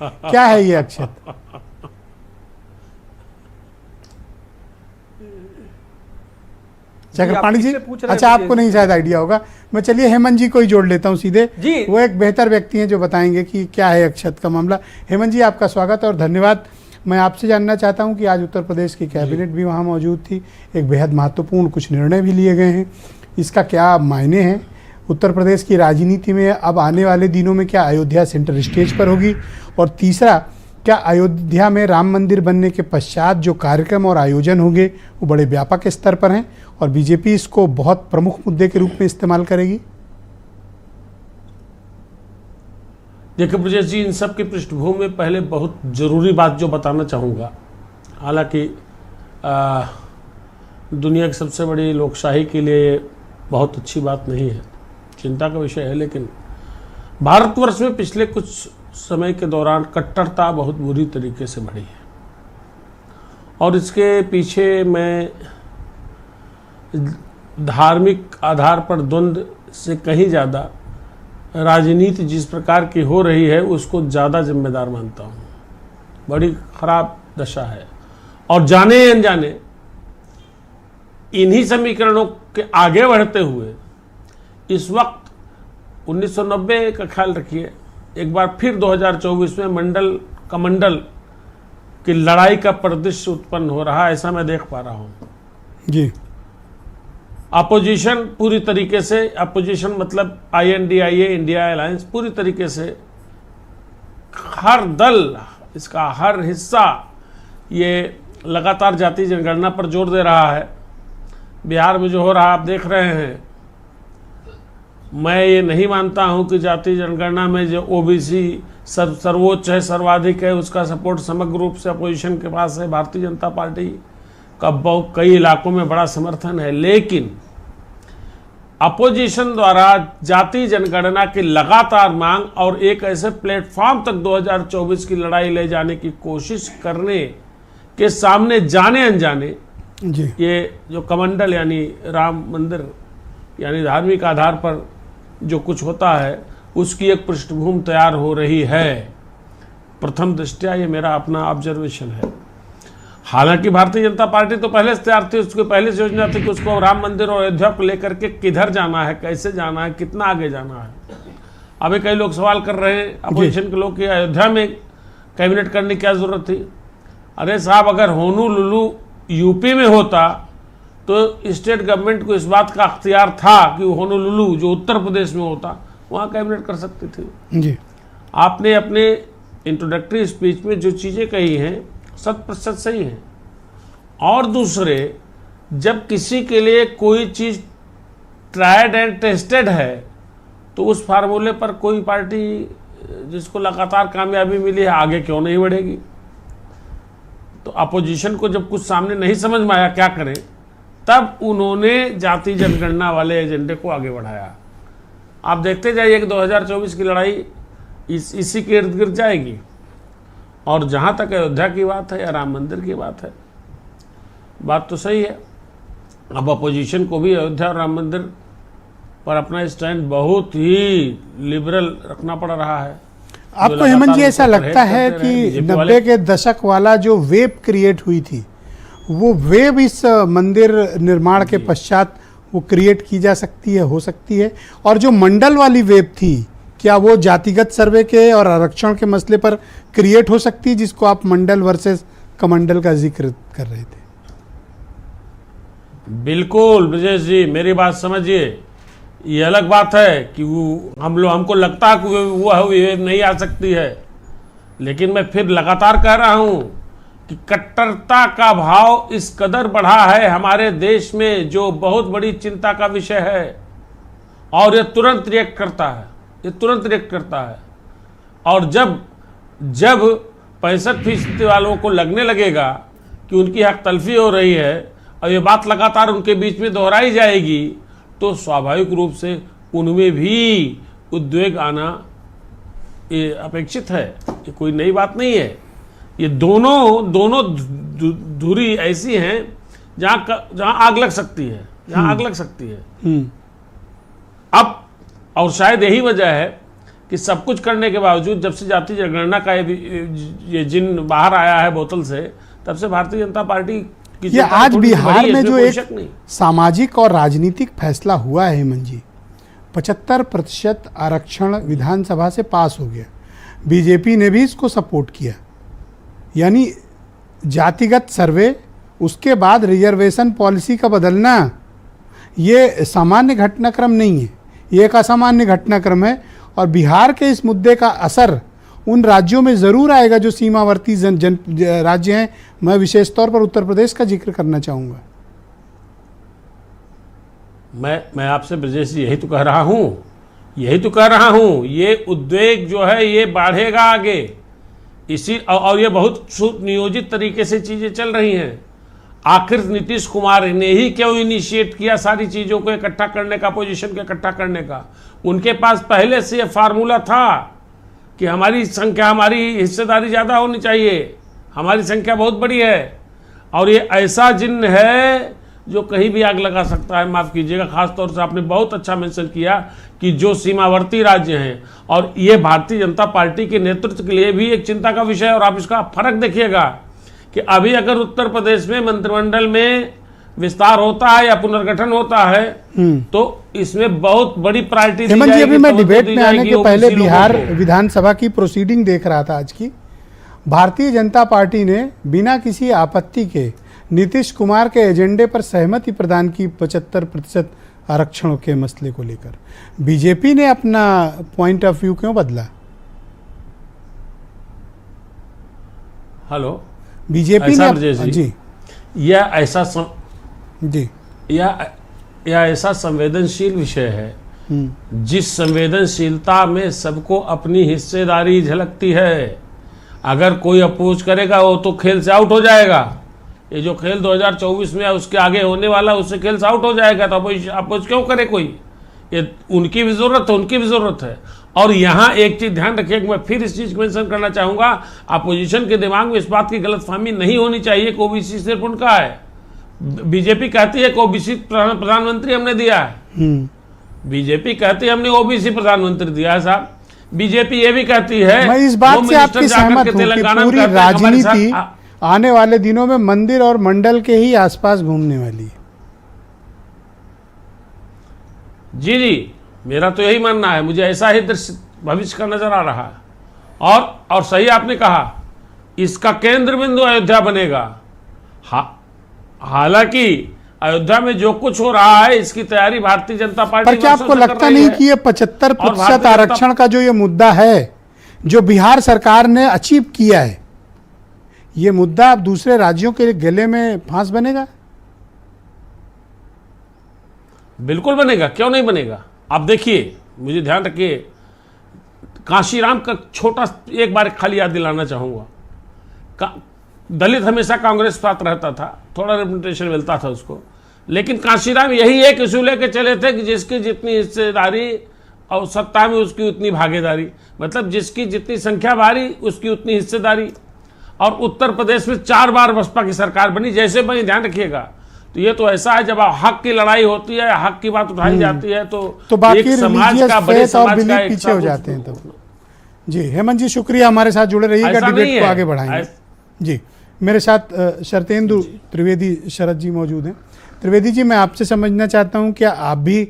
क्या है ये अक्षत? चक्रपाणी जी, अच्छा आपको नहीं शायद आइडिया होगा, मैं चलिए हेमंत जी को ही जोड़ लेता हूँ सीधे जी। वो एक बेहतर व्यक्ति हैं जो बताएंगे कि क्या है अक्षत का मामला। हेमंत जी आपका स्वागत और धन्यवाद। मैं आपसे जानना चाहता हूं कि आज उत्तर प्रदेश की कैबिनेट भी वहां मौजूद थी, एक बेहद महत्वपूर्ण कुछ निर्णय भी लिए गए हैं, इसका क्या मायने हैं उत्तर प्रदेश की राजनीति में? अब आने वाले दिनों में क्या अयोध्या सेंटर स्टेज पर होगी? और तीसरा, क्या अयोध्या में राम मंदिर बनने के पश्चात जो कार्यक्रम और आयोजन होंगे वो बड़े व्यापक स्तर पर हैं और बीजेपी इसको बहुत प्रमुख मुद्दे के रूप में इस्तेमाल करेगी? देखिए ब्रजेश जी, इन सब की पृष्ठभूमि में पहले बहुत ज़रूरी बात जो बताना चाहूँगा, हालांकि दुनिया की सबसे बड़ी लोकशाही के लिए बहुत अच्छी बात नहीं है, चिंता का विषय है, लेकिन भारतवर्ष में पिछले कुछ समय के दौरान कट्टरता बहुत बुरी तरीके से बढ़ी है और इसके पीछे मैं धार्मिक आधार पर द्वंद्व से कहीं ज़्यादा राजनीति जिस प्रकार की हो रही है उसको ज़्यादा जिम्मेदार मानता हूँ। बड़ी खराब दशा है और जाने अनजाने इन्हीं समीकरणों के आगे बढ़ते हुए इस वक्त 1990 का ख्याल रखिए, एक बार फिर 2024 में मंडल कमंडल की लड़ाई का परिदृश्य उत्पन्न हो रहा है, ऐसा मैं देख पा रहा हूँ जी। अपोजिशन पूरी तरीके से, अपोजिशन मतलब INDIA इंडिया अलायंस पूरी तरीके से हर दल, इसका हर हिस्सा ये लगातार जाति जनगणना पर जोर दे रहा है। बिहार में जो हो रहा आप देख रहे हैं, मैं ये नहीं मानता हूं कि जाति जनगणना में जो OBC सर्वोच्च है, सर्वाधिक है, उसका सपोर्ट समग्र रूप से अपोजिशन के पास है। भारतीय जनता पार्टी का बहुत कई इलाकों में बड़ा समर्थन है, लेकिन अपोजिशन द्वारा जाति जनगणना की लगातार मांग और एक ऐसे प्लेटफॉर्म तक 2024 की लड़ाई ले जाने की कोशिश करने के सामने जाने अनजाने जी। ये जो कमंडल यानी राम मंदिर यानी धार्मिक आधार पर जो कुछ होता है उसकी एक पृष्ठभूमि तैयार हो रही है। प्रथम दृष्टया ये मेरा अपना ऑब्जर्वेशन है। हालांकि भारतीय जनता पार्टी तो पहले से तैयार थी, उसकी पहले से योजना थी कि उसको राम मंदिर और अयोध्या को लेकर के किधर जाना है, कैसे जाना है, कितना आगे जाना है। अभी कई लोग सवाल कर रहे हैं अपोजिशन के लोग कि अयोध्या में कैबिनेट करने की क्या जरूरत थी। अरे साहब, अगर होनोलुलु यूपी में होता तो स्टेट गवर्नमेंट को इस बात का अख्तियार था कि होनोलुलु जो उत्तर प्रदेश में होता वहाँ कैबिनेट कर सकती थी जी। आपने अपने इंट्रोडक्टरी स्पीच में जो चीज़ें कही हैं 100% सही है। और दूसरे, जब किसी के लिए कोई चीज़ ट्राइड एंड टेस्टेड है तो उस फार्मूले पर कोई पार्टी जिसको लगातार कामयाबी मिली है आगे क्यों नहीं बढ़ेगी। तो अपोजिशन को जब कुछ सामने नहीं समझ में आया क्या करें, तब उन्होंने जाति जनगणना वाले एजेंडे को आगे बढ़ाया। आप देखते जाइए कि 2024 की लड़ाई इसी के इर्द गिर्द जाएगी। और जहाँ तक अयोध्या की बात है या राम मंदिर की बात है, बात तो सही है। अब अपोजिशन को भी अयोध्या और राम मंदिर पर अपना स्टैंड बहुत ही लिबरल रखना पड़ रहा है। आपको हेमंत जी ऐसा लगता है कि 90 के दशक वाला जो वेव क्रिएट हुई थी वो वेव इस मंदिर निर्माण के पश्चात वो क्रिएट की जा सकती है, हो सकती है? और जो मंडल वाली वेव थी, क्या वो जातिगत सर्वे के और आरक्षण के मसले पर क्रिएट हो सकती है, जिसको आप मंडल वर्सेस कमंडल का जिक्र कर रहे थे? बिल्कुल ब्रजेश जी, मेरी बात समझिए। ये अलग बात है कि वो हमको लगता है कि वो वेव नहीं आ सकती है, लेकिन मैं फिर लगातार कह रहा हूं कि कट्टरता का भाव इस कदर बढ़ा है हमारे देश में, जो बहुत बड़ी चिंता का विषय है। और ये तुरंत रिएक्ट करता है, ये तुरंत रिएक्ट करता है। और जब 65% वालों को लगने लगेगा कि उनकी हक तलफी हो रही है और ये बात लगातार उनके बीच में दोहराई जाएगी, तो स्वाभाविक रूप से उनमें भी उद्वेग आना ये अपेक्षित है। ये कोई नई बात नहीं है। ये दोनों धुरी ऐसी हैं जहां आग लग सकती है, जहां आग लग सकती है। अब और शायद यही वजह है कि सब कुछ करने के बावजूद जब से जाति जनगणना का ये जिन बाहर आया है बोतल से, तब से भारतीय जनता पार्टी की ये आज बिहार में जो एक नहीं। सामाजिक और राजनीतिक फैसला हुआ है हेमंत जी, 75% आरक्षण विधानसभा से पास हो गया, बीजेपी ने भी इसको सपोर्ट किया, यानी जातिगत सर्वे, उसके बाद रिजर्वेशन पॉलिसी का बदलना, ये सामान्य घटनाक्रम नहीं है, ये एक असामान्य घटनाक्रम है। और बिहार के इस मुद्दे का असर उन राज्यों में ज़रूर आएगा जो सीमावर्ती राज्य हैं। मैं विशेष तौर पर उत्तर प्रदेश का जिक्र करना चाहूँगा। मैं आपसे ब्रजेश जी यही तो कह रहा हूँ, ये उद्वेग जो है ये बढ़ेगा आगे, इसी और ये बहुत सुनियोजित तरीके से चीज़ें चल रही हैं। आखिर नीतीश कुमार ने ही क्यों इनिशिएट किया सारी चीज़ों को इकट्ठा करने का, पोजीशन को इकट्ठा करने का? उनके पास पहले से ये फार्मूला था कि हमारी संख्या, हमारी हिस्सेदारी ज़्यादा होनी चाहिए, हमारी संख्या बहुत बड़ी है, और ये ऐसा जिन्न है जो कहीं भी आग लगा सकता है। माफ़ कीजिएगा, खास तौर से आपने बहुत अच्छा मेंशन किया कि जो सीमावर्ती राज्य हैं, और ये भारतीय जनता पार्टी के नेतृत्व के लिए भी एक चिंता का विषय है। और आप इसका फर्क देखिएगा कि अभी अगर उत्तर प्रदेश में मंत्रिमंडल में विस्तार होता है या पुनर्गठन होता है तो इसमें बहुत बड़ी प्रायोरिटी दी हेमंत जी, अभी मैं डिबेट में आने के पहले OBC बिहार विधानसभा की प्रोसीडिंग देख रहा था आज की। भारतीय जनता पार्टी ने बिना किसी आपत्ति के नीतीश कुमार के एजेंडे पर सहमति प्रदान की 75% आरक्षण के मसले को लेकर। बीजेपी ने अपना पॉइंट ऑफ व्यू क्यों बदला? हेलो, बीजेपी ने जी, यह ऐसा जी यह ऐसा संवेदनशील विषय है जिस संवेदनशीलता में सबको अपनी हिस्सेदारी झलकती है। अगर कोई अपोज करेगा वो तो खेल से आउट हो जाएगा। ये जो खेल 2024 में उसके आगे होने वाला उससे खेल से आउट हो जाएगा, तो अपोज क्यों करे कोई? ये उनकी भी ज़रूरत है। और यहाँ एक चीज़ ध्यान रखिए, मैं फिर इस चीज़ को मेंशन करना चाहूँगा, अपोजिशन के दिमाग में इस बात की गलतफहमी नहीं होनी चाहिए कि ओबीसी सिर्फ उनका है। बीजेपी कहती है कि ओबीसी प्रधानमंत्री हमने दिया है, बीजेपी कहती है हमने ओबीसी प्रधानमंत्री दिया है। साहब, बीजेपी ये भी कहती है, मैं इस बात से आपकी सहमत हूं कि पूरी राजनीति आने वाले दिनों में मंदिर और मंडल के ही आसपास घूमने वाली है। जी, मेरा तो यही मानना है, मुझे ऐसा ही दृश्य भविष्य का नजर आ रहा है। और सही आपने कहा, इसका केंद्र बिंदु अयोध्या बनेगा। हालांकि अयोध्या में जो कुछ हो रहा है इसकी तैयारी भारतीय जनता पार्टी, पर क्या आपको लगता नहीं कि ये 75% आरक्षण का जो ये मुद्दा है जो बिहार सरकार ने अचीव किया है, ये मुद्दा अब दूसरे राज्यों के गले में फांस बनेगा? बिल्कुल बनेगा, क्यों नहीं बनेगा। आप देखिए, मुझे ध्यान रखिए, कांशीराम का छोटा एक बार खाली याद दिलाना चाहूँगा। दलित हमेशा कांग्रेस साथ रहता था, थोड़ा रिप्रेजेंटेशन मिलता था उसको, लेकिन कांशीराम यही एक इशू लेके चले थे कि जिसकी जितनी हिस्सेदारी और सत्ता में उसकी उतनी भागीदारी, मतलब जिसकी जितनी संख्या भारी उसकी उतनी हिस्सेदारी। और उत्तर प्रदेश में 4 बार बसपा की सरकार बनी, जैसे बनी, ध्यान रखिएगा। तो ये तो ऐसा है, जब हक की लड़ाई होती है, हक की बात उठाई जाती है तो बाकी एक समाज का, बड़े समाज का पीछे हो जाते हैं। तो जी हेमंत जी, शुक्रिया, हमारे साथ जुड़े रहिएगा, डिबेट को आगे बढ़ाएंगे। जी, मेरे साथ शरतेंदु त्रिवेदी शरद जी मौजूद हैं। त्रिवेदी जी, मैं आपसे समझना चाहता हूं, क्या आप भी